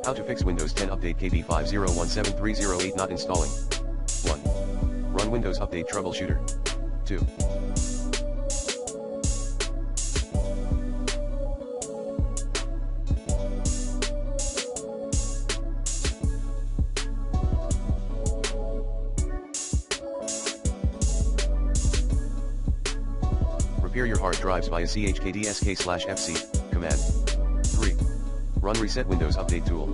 How to fix Windows 10 Update KB5017308 not installing. 1. Run Windows Update Troubleshooter. 2. Repair your hard drives via chkdsk/fc command. 3. Run Reset Windows Update tool.